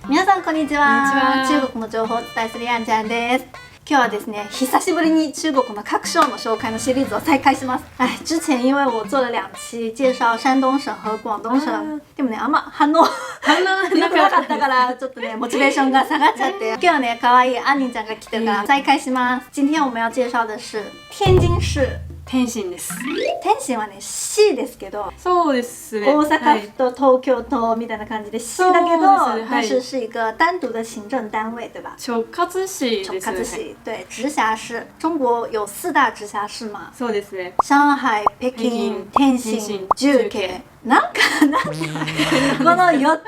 皆さんこんにちは。こんにちは。中国の情報をお伝えするヤンちゃんです。今日はですね，久しぶりに中国の各省の紹介のシリーズを再開します。之前因为我做了2期介紹山東省和廣東省，でもね、あんま反応良くなかったからちょっとねモチベーションが下がっちゃって、今日はね可愛いアンニンちゃんが来てるから再開します。今天我们要介紹的是天津市。天津です。天津はね市ですけど、そうですね。大阪府と東京都みたいな感じで市だけど，但是是一个单独的行政单位，对吧？直轄市ですね。直轄市，对，直辖市。中国有4大直辖市嘛？そうですね。上海、北京、天津、重慶。なんかこの4つの直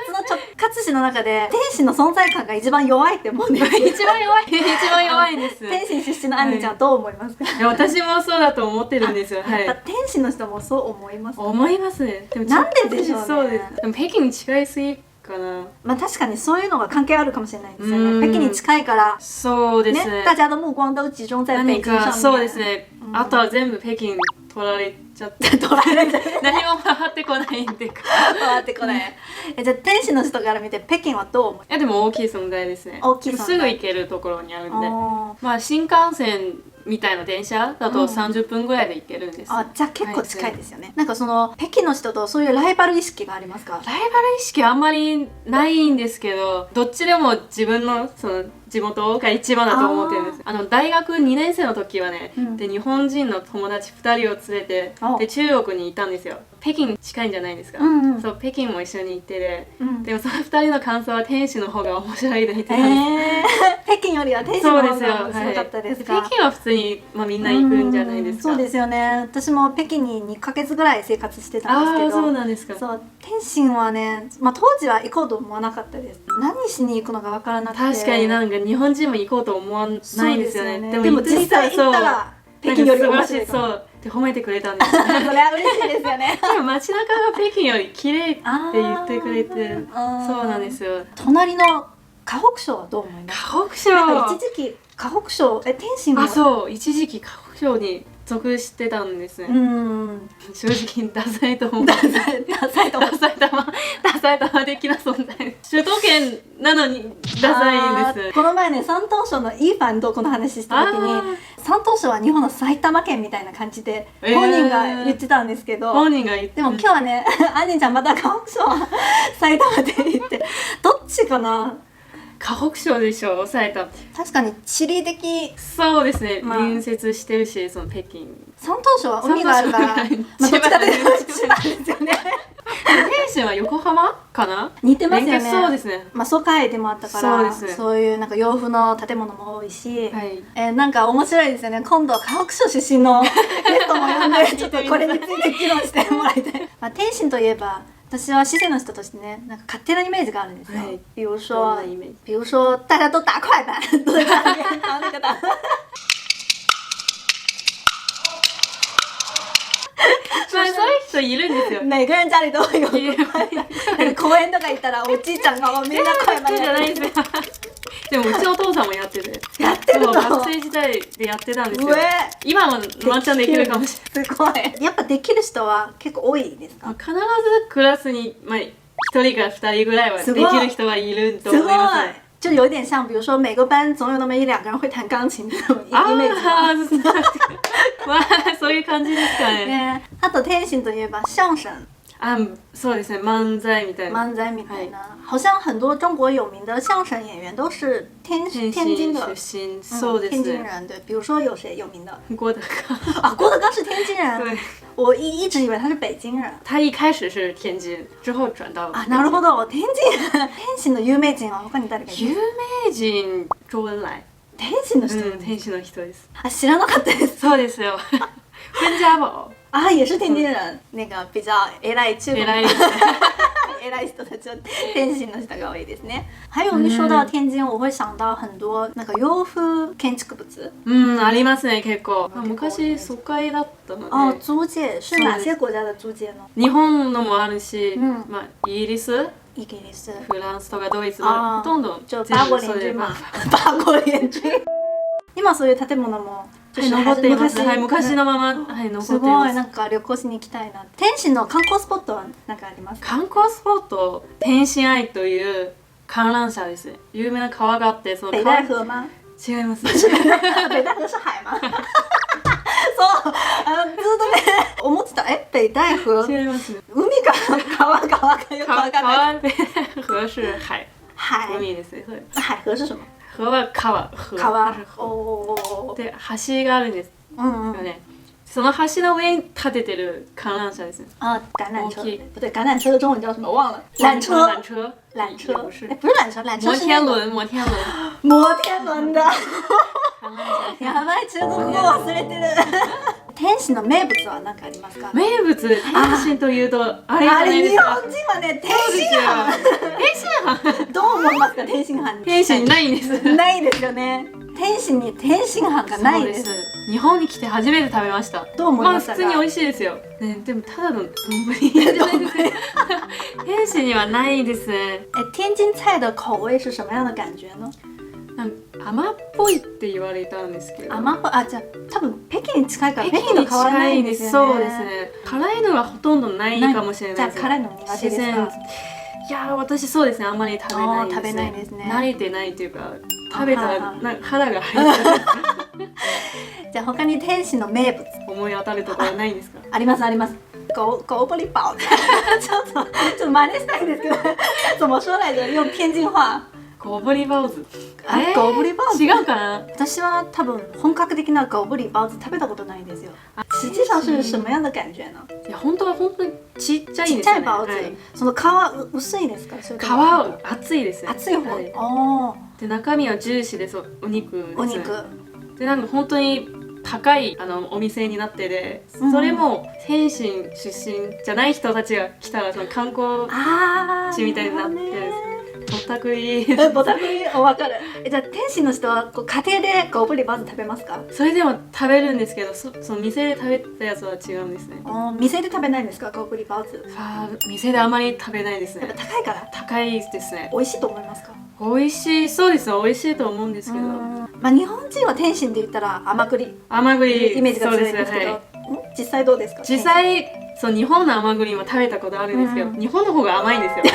轄市の中で天津の存在感が一番弱いって思うんですよ。一番弱いんです。天津出身のアンニちゃんはどう思いますか？いや、私もそうだと思ってるんですよ。はい。やっぱ天津の人もそう思いますか？思いますね。でもなんででしょうね。そうです。でも北京に近いすぎかな。まあ確かにそういうのが関係あるかもしれないですよね。北京に近いからそうですね。大家的目光都集中在北京上面。そうですね。あとは全部北京取られちゃって取られちゃって何も回ってこないんでか回ってこない。じゃあ天津の人から見て北京はどう思う？いやでも大きい存在ですね。大きい存在。すぐ行けるところにあるんで、まあ新幹線みたいな電車だと30分ぐらいで行けるんです。じゃあ結構近いですよね。なんかその北京の人とそういうライバル意識がありますか？ライバル意識あんまりないんですけど、どっちでも自分のその地元が一番だと思ってるんです。大学2年生の時はね、で日本人の友達2人を連れてで中国に行ったんですよ。北京近いんじゃないですか。そう北京も一緒に行ってでもその2人の感想は天津の方が面白いで言ってたんです。北京よりは天津の方が面白かったですか？北京は普通にみんな行くんじゃないですか。そうですよね。私も北京に2ヶ月ぐらい生活してたんですけど。そうなんですか。そう天津はね、当時は行こうと思わなかったです。何しに行くのかわからなくて。確かになんか日本人も行こうと思わないですよね。でも実際行ったら北京より面白い。そうって褒めてくれたんです。それは嬉しいですよね。でも街中が北京より綺麗って言ってくれて、そうなんですよ。隣の河北省はどう思いますか？河北省。一時期河北省天津も。そう一時期河北省に属してたんですね。正直ダサいと思う。ダサい玉的な存在。首都圏なのにダサいんです。この前ね山東省のイーファンとこの話した時に、山東省は日本の埼玉県みたいな感じで本人が言ってたんですけど、本人が言ってでも今日はねアンニちゃんまた河北省は埼玉で言ってどっちかな？河北省でしょ、埼玉。確かに地理的。そうですね、隣接してるし、その北京。山東省は海があるからどっちかというと千葉ですよね。天津は横浜かな？似てますよね。そうですね。疎開でもあったから、そういうなんか洋風の建物も多いし、なんか面白いですよね。今度河北省出身のゲストも呼んでちょっとこれについて議論してもらいたい。天津といえば私は四川の人としてね、なんか勝手なイメージがあるんですよ。比如说大家都打快板，都在那边打那个打。そういう人いるんですよ。每个人家里都会有。公園とか行ったらおじいちゃんがみんな声真似じゃないですよ。でもうちのお父さんもやってて。やってるの？学生時代でやってたんですよ。今はまっちゃんできるかもしれない。すごい。やっぱできる人は結構多いですか？必ずクラスに1人か2人ぐらいはできる人はいると思います。就有点像，比如说每个班总有那么1、2个人会弹钢琴那种イメージ。そういう感じですかね。あと天津といえば相声。そうですね、漫才みたいな。漫才みたいな。好像很多中国有名的相声演员都是天津的出身。そうです。天津人，对，比如说有谁有名的？郭德纲。郭德纲是天津人。对。我一直以为他是北京人。他一开始是天津，之后转到。なるほど。天津の有名人は他に誰かいる？有名人周恩来。天津の人？天津の人です。知らなかったです。そうですよ。温家宝。也是天津人。那个比较偉い中国。偉い人たちは天津の人が多いですね。还有一说到天津，我会想到很多那个洋風建築物。ありますね結構。昔疎開だったので。租界是哪些国家的租界呢？日本のもあるし、イギリス、フランスとかドイツのほとんど全部それで。八国聯軍。今そういう建物も残っています。昔のまま残っています。すごいなんか旅行しに行きたいな。天津の観光スポットは何かありますか？観光スポット、天津愛という観覧車です。有名な川があって、その北戴河吗？違います。北戴河是海吗？そう、ずっとね思ってた。北戴河違いますね。海か川かよくわかんない。川で河是海。海海ですね。そうです。海河是什么？河は川。川。おで橋があるんですうんうん。よね。その橋の上に立ててる観覧車ですね。啊，橄榄车大きい不对，橄榄车的中文叫什么？忘了。缆车。缆车。缆车不是。不是缆车，缆车摩是那个天輪。摩天輪。摩天輪だ。観覧車。やばい、中国語忘れてる。天津の名物は何かありますか？名物天津というとあれじゃあれ日ないですか。本人はね、天津飯。どう思いますか、天津飯？天津ないんです。ないですよね。天津に天津飯がないです。そうです。日本に来て初めて食べました。どう思いましたか？普通に美味しいですよ。ね、でもただの丼じゃないです。天津にはないですね。天津菜的口味是什么样的感觉呢？なん甘っぽいって言われたんですけど。甘っぽい。あ、じゃあ多分北京に近いから北京にと変わらないんですよね。そうですね。辛いのがほとんどないかもしれないです。じゃあ辛いの苦手ですか？いやー、私そうですね、あんまり食べないですね。食べないですね。慣れてないというか、食べたらなんか肌が入る。じゃあ他に天津の名物思い当たるところないんですか？ありますあります。狗不理包。ちょっと真似したいんですけど、怎么说来着？用天津話。ゴブリバウズ。ゴブリバウズ違うかな？私は多分本格的なゴブリ包子食べたことないんですよ。实际上是什么样的感觉呢？いや本当にちっちゃいんですよね。ちっちゃい包子。その皮薄いですか？皮厚いですね。厚い方。で中身はジューシーでお肉です。お肉。でなんか本当に高いお店になってて、それも天津出身じゃない人たちが来たらその観光地みたいになってる。ぼったくり。ぼったくり、わかる。じゃあ天津の人は家庭でゴブリバーズ食べますか？それでも食べるんですけど、その店で食べたやつは違うんですね。店で食べないんですか？ゴブリバーズ。店であまり食べないですね。やっぱ高いから。高いですね。美味しいと思いますか？美味しい、そうですよ。美味しいと思うんですけど。日本人は天津で言ったら甘栗。甘栗イメージが強いんですけど、実際どうですか？実際そう日本の甘栗も食べたことあるんですけど、日本の方が甘いんですよ。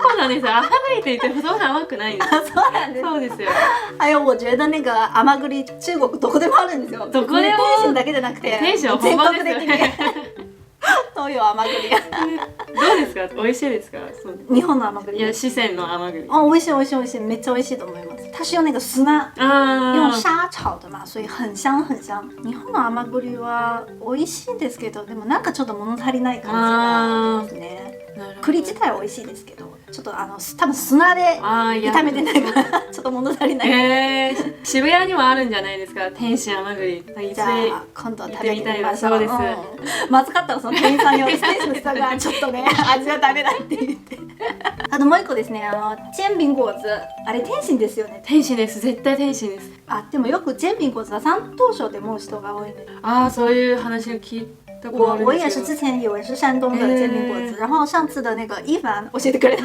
そうなんですよ。甘栗って言ってほとんど甘くないんです。そうなんです。そうですよ。还有我觉得那个甘栗中国どこでもあるんですよ。どこでも。天津だけじゃなくて、天津は本場ですよね。東洋甘栗が。どうですか？美味しいですか？日本の甘栗。いや四川の甘栗。美味しい美味しい美味しい，めっちゃ美味しいと思います。它是用那个砂，用沙炒的嘛，所以很香很香。日本の甘栗は美味しいんですけど、でもなんかちょっと物足りない感じがありますね。栗自体は美味しいですけど、ちょっと多分砂で炒めてないからちょっと物足りない。渋谷にもあるんじゃないですか？天津甘栗。じゃあ今度食べてみましょう。そうです。まずかったらその店員さんに天津の人がちょっとね味がダメだって言って。あともう一個ですね、煎餅果子、あれ天津ですよね。天津です、絶対天津です。でもよく煎餅果子は山東省で思う人が多いんで。そういう話を聞いたことあるんですよ。我也是之前以为是山東的煎餅果子，然後上次的那個一凡教えてくれた。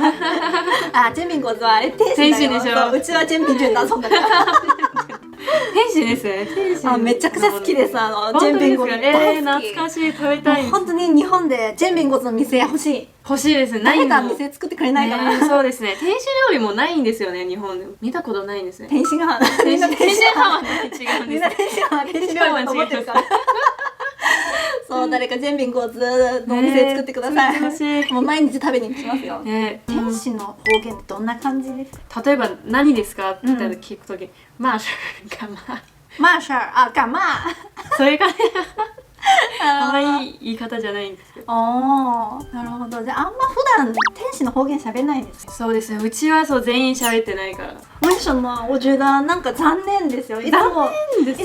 煎餅果子はあれ天津だよ。天津でしょ。うちは煎餅卷だそうだから。天津ですね。天津。めちゃくちゃ好きです。煎餅果子大好き。懐かしい、食べたい。本当に日本で煎餅果子の店欲しい。欲しいです。ない誰か店作ってくれないかな。そうですね。天津料理もないんですよね、日本で。見たことないんですね。天津飯。みんな天津飯は違うんです。みんな天津飯は天津料理だと思ってるから。そう、誰か煎餅果子のお店作ってください。もう毎日食べに行きますよ。天津の方言ってどんな感じですか？例えば何ですかって聞くとき、マーシャル、ガマ。マーシャル、ガマ。そういう感じ。あんまりいい言い方じゃないんですけど。なるほど。じゃああんま普段天津の方言喋れないんですか？そうですね。うちは全員喋ってないから。为什么？我觉得なんか残念ですよ。いつも本当に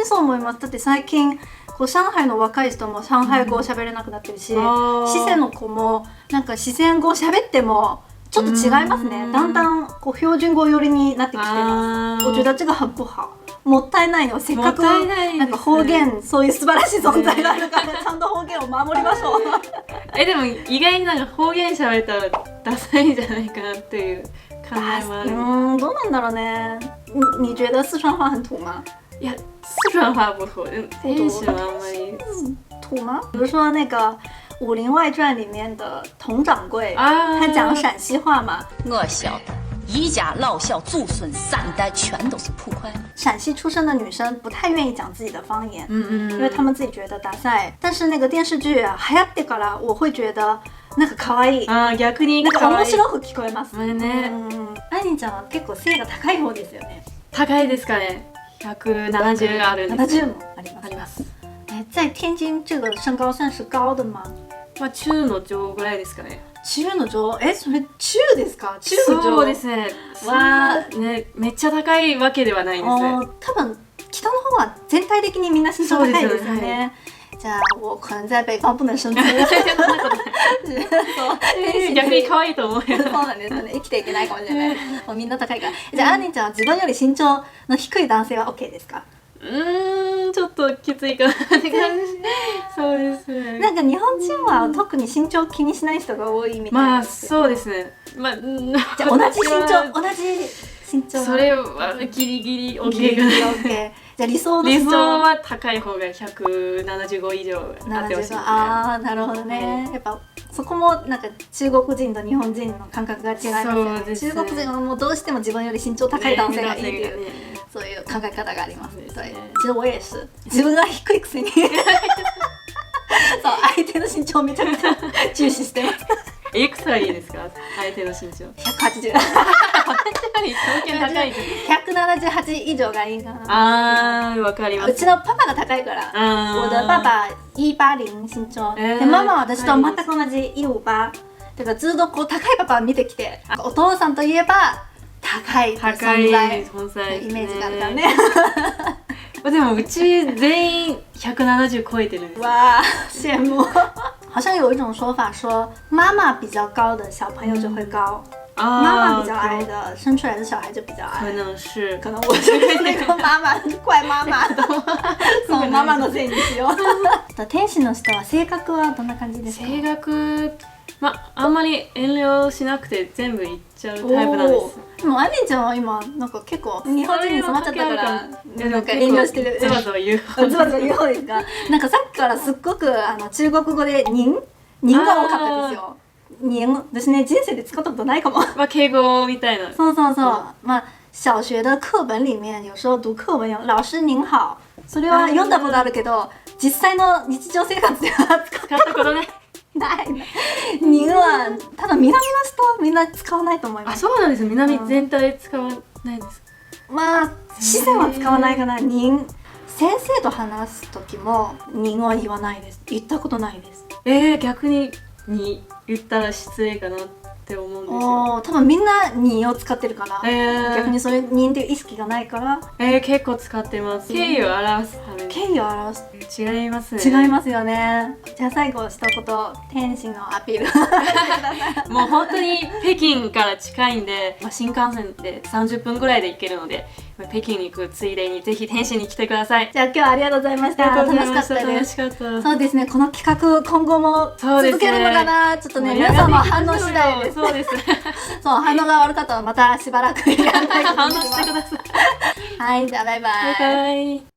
そう思います。だって最近上海の若い人も上海語を喋れなくなってるし、四川の子もなんか四川語を喋ってもちょっと違いますね。だんだん標準語寄りになってきてます。我觉得这个很不好。もったいないよ。せっかくなんか方言、そういう素晴らしい存在があるからちゃんと方言を守りましょう。でも意外になんか方言喋ったらダサいんじゃないかなっていう考えもある。どうなんだろうね。你觉得四川话很土吗？いや、四川话不土，天津はあんまり土吗？比如说那个《武林外传》里面的佟掌柜，啊他讲陕西话嘛。我晓得，一家老小祖孙三代全都是捕快。陕西出生的女生不太愿意讲自己的方言，因因为她们自己觉得ダサい。但是那个电视剧啊流行ってから我会觉得なんか可愛い。逆になんか面白く聞こえます。ね、アニーちゃんは結構背が高い方ですよね。高いですかね。170あるんです。70もあります。あります。在天津这个身高算是高的吗？まあ中の上ぐらいですかね。中の上？それ中ですか？中の上。そうですね。わね、めっちゃ高いわけではないんですね。多分北の方は全体的にみんな身長高いですよね。じゃあ我可能在北方不能生存。逆に可愛いと思うよ。そうなんですよね。生きていけないかもしれない。もうみんな高いから。じゃあアンニーちゃんは自分より身長の低い男性は OK ですか？ちょっときついかなって感じ。そうですね。なんか日本人は特に身長気にしない人が多いみたいまあなんですけど。そうですね。まあじゃあ同じ身長。それはギリギリ OK ギリギリ OK。じゃあ理想の理身長想は高い方が175以上あってほしいですね。ああなるほどね。やっぱそこもなんか中国人と日本人の感覚が違いますよね。そうですね中国人はもうどうしても自分より身長高い男性がいいっていう、ねそういう考え方があります。そうですね其实我也是。自分が低いくせにそう相手の身長をめちゃくちゃ重視してます。いくつはいいですか？相手の身長。180。条件高い。178以上がいいかな。わかります。うちのパパが高いから。我的爸爸180身長。でママは私と全く同じ158。だからずっとこう高いパパを見てきて、お父さんといえば高い存在イメージがあるからね。でもうち全員170超えてるんです。哇，羡慕！好像有一种说法说，妈妈比较高的小朋友就会高，妈妈比较矮的生出来的小孩就比较矮。可能是。可能我是那个妈妈，怪妈妈的。そうママのせいにしよう。天使の人は性格はどんな感じですか？性格、あんまり遠慮しなくて全部言っちゃうタイプなんです。でもアニーちゃんは今なんか結構日本人に染まっちゃったからなんか遠慮してる。ズバズバ言う。ズバズバ言う方ですか？なんかさっきからすっごく中国語で人が多かったですよ。人私ね人生で使ったことないかも。敬語みたいな。そうそうそう。小学的課本里面有時候讀課文有老師您好。それは読んだことあるけど実際の日常生活では使ったことない。ない。人は多分南の人みんな使わないと思います。そうなんですよ。南全体使わないんです。自然は使わないかな。人先生と話す時も人は言わないです。言ったことないです。逆に言ったら失礼かなって思うんですよ。多分みんな人を使ってるから、逆にそれ人っていう意識がないから。結構使ってます。敬意を表すために。敬意を表す。違いますね。違いますよね。じゃあ最後一言天使のアピール。もう本当に北京から近いんで、新幹線で30分ぐらいで行けるので、北京に行くついでにぜひ天使に来てください。じゃあ今日はありがとうございました。楽しかったです。楽しかった。そうですね。この企画今後も続けるのかな。ちょっとね皆さんの反応次第です。そうです。そう反応が悪かったらまたしばらくやらないと思います。反応してください。はいじゃあバイバイ。バイバイ。